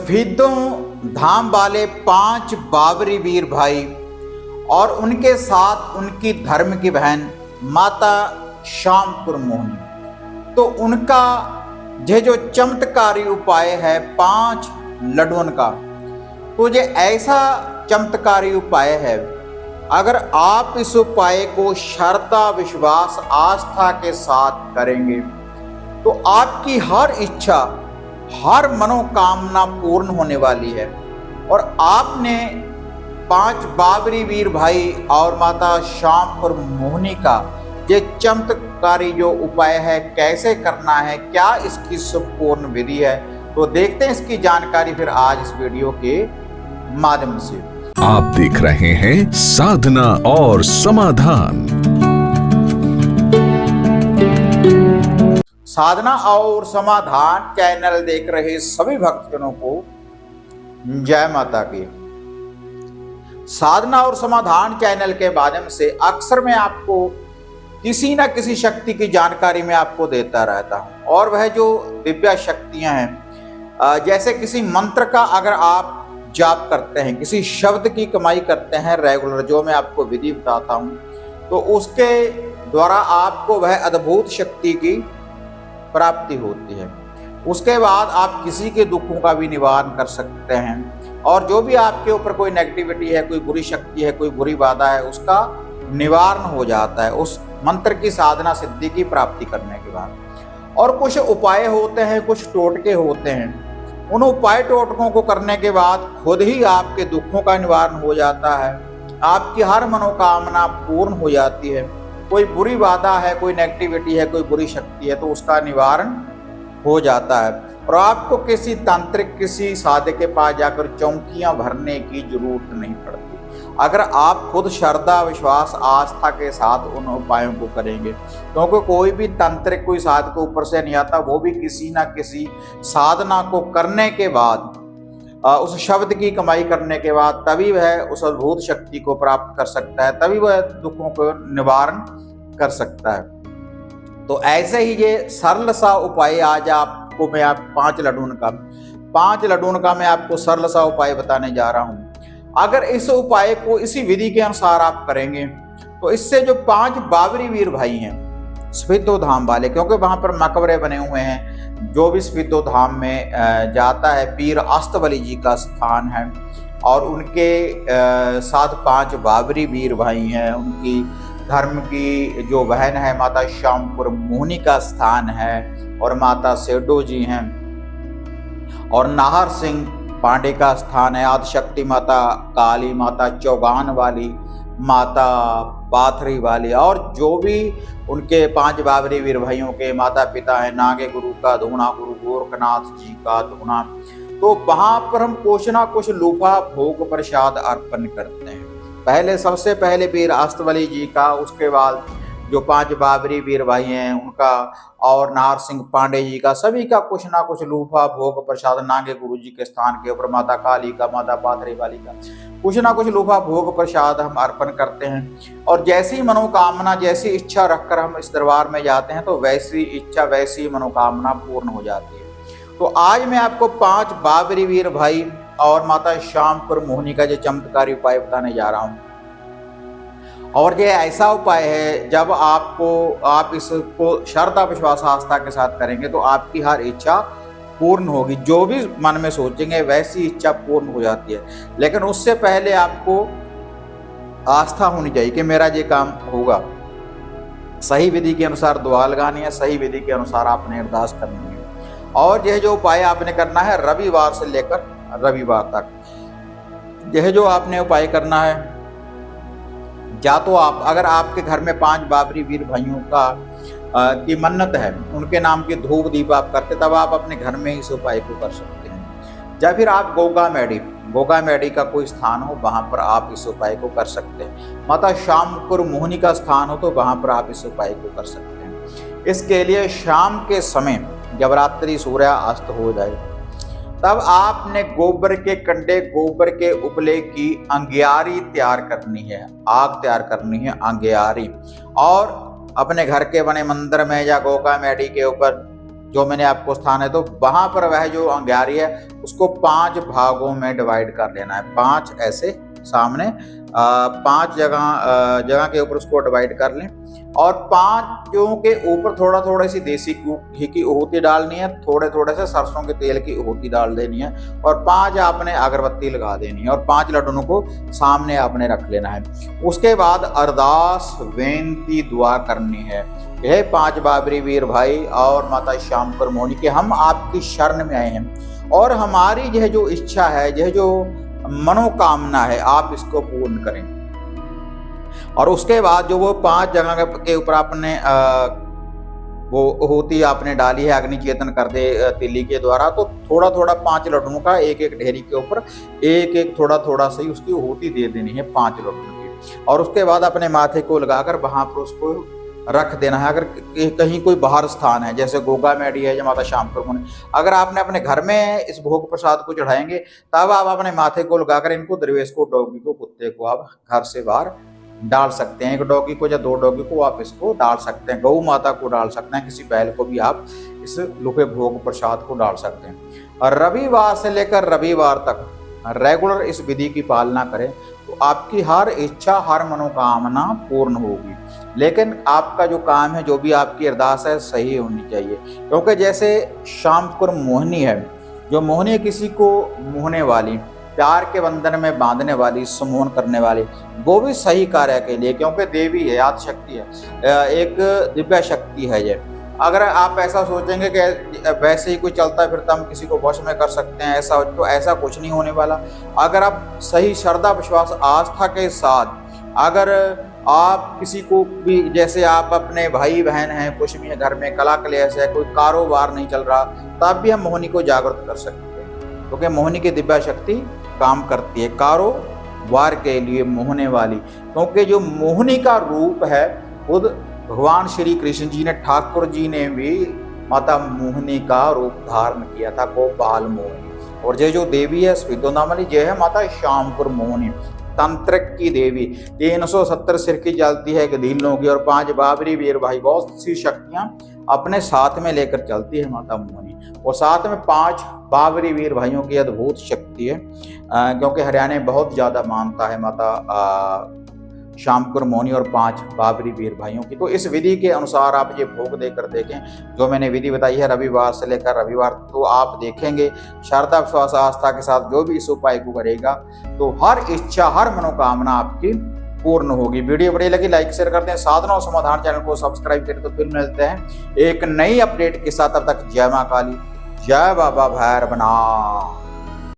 सफेदों धाम वाले 5 बाबरी वीर भाई और उनके साथ उनकी धर्म की बहन माता श्यामपुर मोहिनी, तो उनका यह जो चमत्कारी उपाय है 5 लड्डुओं का, तो ये ऐसा चमत्कारी उपाय है, अगर आप इस उपाय को श्रद्धा विश्वास आस्था के साथ करेंगे तो आपकी हर इच्छा हर मनोकामना पूर्ण होने वाली है। और आपने 5 बाबरी वीर भाई और माता श्यामपुर मोहिनी का ये चमत्कारी जो उपाय है कैसे करना है, क्या इसकी संपूर्ण विधि है, तो देखते हैं इसकी जानकारी फिर आज इस वीडियो के माध्यम से। आप देख रहे हैं साधना और समाधान। साधना और समाधान चैनल देख रहे सभी भक्तजनों को जय माता की। साधना और समाधान चैनल के माध्यम से अक्सर मैं आपको किसी न किसी शक्ति की जानकारी में आपको देता रहता हूं, और वह जो दिव्य शक्तियां हैं, जैसे किसी मंत्र का अगर आप जाप करते हैं, किसी शब्द की कमाई करते हैं रेगुलर, जो मैं आपको विधि बताता हूं, तो उसके द्वारा आपको वह अद्भुत शक्ति की प्राप्ति होती है। उसके बाद आप किसी के दुखों का भी निवारण कर सकते हैं, और जो भी आपके ऊपर कोई नेगेटिविटी है, कोई बुरी शक्ति है, कोई बुरी बाधा है, उसका निवारण हो जाता है उस मंत्र की साधना सिद्धि की प्राप्ति करने के बाद। और कुछ उपाय होते हैं, कुछ टोटके होते हैं, उन उपाय टोटकों को करने के बाद खुद ही आपके दुखों का निवारण हो जाता है, आपकी हर मनोकामना पूर्ण हो जाती है। कोई बुरी बाधा है, कोई नेगेटिविटी है, कोई बुरी शक्ति है, तो उसका निवारण हो जाता है, और आपको किसी तांत्रिक किसी साधक के पास जाकर चौकियां भरने की जरूरत नहीं पड़ती, अगर आप खुद श्रद्धा विश्वास आस्था के साथ उन उपायों को करेंगे। क्योंकि कोई भी तांत्रिक कोई साधक ऊपर से नहीं आता, वो भी किसी ना किसी साधना को करने के बाद, उस शब्द की कमाई करने के बाद तभी वह उस अद्भुत शक्ति को प्राप्त कर सकता है, तभी वह दुखों को निवारण कर सकता है। तो ऐसे ही ये सरल सा उपाय आज आपको मैं 5 लड्डुओं का मैं आपको सरल सा उपाय बताने जा रहा हूं। अगर इस उपाय को इसी विधि के अनुसार आप करेंगे तो इससे जो 5 बाबरी वीर भाई हैं सफेदों धाम वाले, क्योंकि वहां पर मकबरे बने हुए हैं, जो भी सफेदों धाम में जाता है पीर अस्तवली जी का स्थान है, और उनके साथ 5 बाबरी वीर भाई हैं, उनकी धर्म की जो बहन है माता श्यामपुर मोहिनी का स्थान है, और माता सेडो जी हैं, और नाहर सिंह पांडे का स्थान है, आदिशक्ति माता काली, माता चौगान वाली, माता पाथरी वाली, और जो भी उनके 5 बाबरी वीर भाइयों के माता पिता हैं, नागे गुरु का धूना, गुरु गोरखनाथ जी का धूना, तो वहां पर हम कुछ ना कुछ लूफा भोग प्रसाद अर्पण करते हैं। पहले सबसे पहले पीर अस्तवली जी का, उसके बाद जो 5 बाबरी वीर भाई हैं उनका, और नाहर सिंह पांडे जी का, सभी का कुछ ना कुछ लूफा भोग प्रसाद, नागे गुरु जी के स्थान के ऊपर माता काली का, माता पाथरी वाली का कुछ ना कुछ लूफा भोग प्रसाद हम अर्पण करते हैं। और जैसी मनोकामना जैसी इच्छा रखकर हम इस दरबार में जाते हैं तो वैसी इच्छा वैसी मनोकामना पूर्ण हो जाती है। तो आज मैं आपको 5 बाबरी वीर भाई और माता श्यामपुर मोहिनी का जो चमत्कारी उपाय बताने जा रहा हूं, और ये ऐसा उपाय है जब आप इसको श्रद्धा विश्वास आस्था के साथ करेंगे तो आपकी हर इच्छा पूर्ण होगी, जो भी मन में सोचेंगे वैसी इच्छा पूर्ण हो जाती है। लेकिन उससे पहले आपको आस्था होनी चाहिए कि मेरा ये काम होगा। सही विधि के अनुसार दुआ लगानी है, सही विधि के अनुसार आपने अरदास करनी है, और यह जो उपाय आपने करना है रविवार से लेकर रविवार तक। यह जो आपने उपाय करना है, या तो आप अगर आपके घर में 5 बाबरी वीर भाइयों की मन्नत है, उनके नाम की धूप दीप आप करते, तब आप अपने घर में इस उपाय को कर सकते हैं। या फिर आप गोगा मैडी का कोई स्थान हो, वहां पर आप इस उपाय को कर सकते हैं। माता श्यामपुर मोहिनी का स्थान हो तो वहां पर आप इस उपाय को कर सकते हैं। इसके लिए शाम के समय जब रात्रि सूर्य अस्त हो जाए तब आपने गोबर के कंडे, गोबर के उपले की अंगियारी तैयार करनी है, आग तैयार करनी है अंगियारी, और अपने घर के बने मंदिर में या गोगा मैडी के ऊपर जो मैंने आपको स्थान है, तो वहां पर वह जो अंगारी है उसको 5 भागों में डिवाइड कर लेना है। 5 ऐसे सामने 5 जगह के ऊपर उसको डिवाइड कर लें, और 5 के ऊपर थोड़ा थोड़ा सी देसी घी की ओहती डालनी है, थोड़े थोड़े से सरसों के तेल की ओहती डाल देनी है, और 5 आपने अगरबत्ती लगा देनी है, और 5 लड्डुओं को सामने आपने रख लेना है। उसके बाद अरदास बेनती दुआ करनी है। यह 5 बाबरी वीर भाई और माता श्यामकर मोहनी के हम आपकी शरण में आए हैं, और हमारी यह जो इच्छा है, यह जो मनोकामना है, आप इसको पूर्ण करें। और उसके बाद जो वो 5 जगह के ऊपर आपने वो होती आपने डाली है, अग्नि चेतन कर दे तिल्ली के द्वारा, तो थोड़ा थोड़ा 5 लड्डुओं का एक एक ढेरी के ऊपर एक एक थोड़ा थोड़ा सही उसकी होती दे देनी है 5 लड्डुओं की। और उसके बाद अपने माथे को लगाकर वहां पर उसको रख देना है। अगर कहीं कोई बाहर स्थान है, जैसे गोगा मैडी है या माता श्यामकर मोहनी, अगर आपने अपने घर में इस भोग प्रसाद को चढ़ाएंगे, तब आप अपने माथे को लगाकर इनको दरवेश को, डॉगी को, कुत्ते को आप घर से बाहर डाल सकते हैं। 1 डॉगी को या 2 डॉगी को आप इसको डाल सकते हैं, गौ माता को डाल सकते हैं, किसी बैल को भी आप इस लुपे भोग प्रसाद को डाल सकते हैं। और रविवार से लेकर रविवार तक रेगुलर इस विधि की पालना करें तो आपकी हर इच्छा, हर मनोकामना पूर्ण होगी। लेकिन आपका जो काम है, जो भी आपकी अरदास है, सही होनी चाहिए। क्योंकि जैसे श्यामकर मोहनी है, जो मोहनी किसी को मोहने वाली, प्यार के बंधन में बांधने वाली, सम्मोहन करने वाली, वो भी सही कार्य के लिए, क्योंकि देवी है, याद शक्ति है, एक दिव्य शक्ति है ये। अगर आप ऐसा सोचेंगे कि वैसे ही कोई चलता फिरता हम किसी को वश में कर सकते हैं, ऐसा तो ऐसा कुछ नहीं होने वाला। अगर आप सही श्रद्धा, विश्वास, आस्था के साथ अगर आप किसी को भी, जैसे आप अपने भाई बहन हैं, कुछ भी है घर में, कला क्लेश है, कोई कारोबार नहीं चल रहा, तब भी हम मोहनी को जागृत कर सकते हैं, क्योंकि मोहनी की दिव्य शक्ति काम करती है कारोबार के लिए, मोहने वाली। क्योंकि जो मोहनी का रूप है, खुद भगवान श्री कृष्ण जी ने, ठाकुर जी ने भी माता मोहनी का रूप धारण किया था, गोपाल मोहनी। और ये जो देवी है स्फीतोनामली, ये है माता श्यामकर मोहनी, तंत्रक की देवी। 370 सिर की चलती है गधीलों की, और 5 बाबरी वीर भाई, बहुत सी शक्तियां अपने साथ में लेकर चलती है माता मोहनी। और साथ में 5 बाबरी वीर भाइयों की अद्भुत शक्ति है, क्योंकि हरियाणा में बहुत ज्यादा मानता है माता श्यामकर मोहनी और 5 बाबरी वीर भाइयों की। तो इस विधि के अनुसार आप ये भोग देकर देखें, जो मैंने विधि बताई है रविवार से लेकर रविवार, तो आप देखेंगे श्रद्धा, विश्वास, आस्था के साथ जो भी इस उपाय को करेगा, तो हर इच्छा, हर मनोकामना आपकी पूर्ण होगी। वीडियो बढ़िया लगी लाइक शेयर कर दें, साधना और समाधान चैनल को सब्सक्राइब करें। तो फिर मिलते हैं एक नई अपडेट के साथ, तब तक जय मां काली, जय बाबा भैरवनाथ।